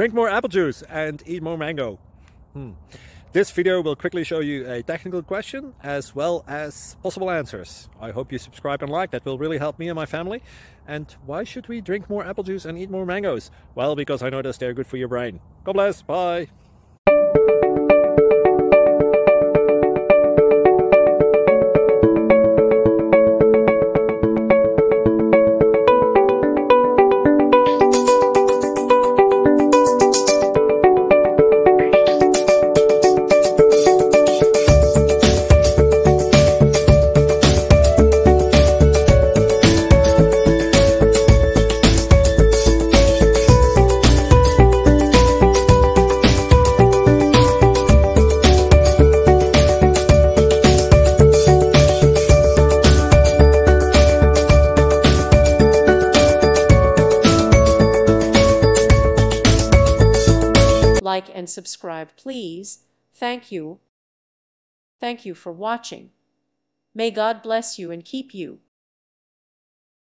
Drink more apple juice and eat more mango. This video will quickly show you a technical question as well as possible answers. I hope you subscribe and like, that will really help me and my family. And why should we drink more apple juice and eat more mangoes? Well, because I noticed they're good for your brain. God bless, bye. Like and subscribe, please. Thank you. Thank you for watching. May God bless you and keep you.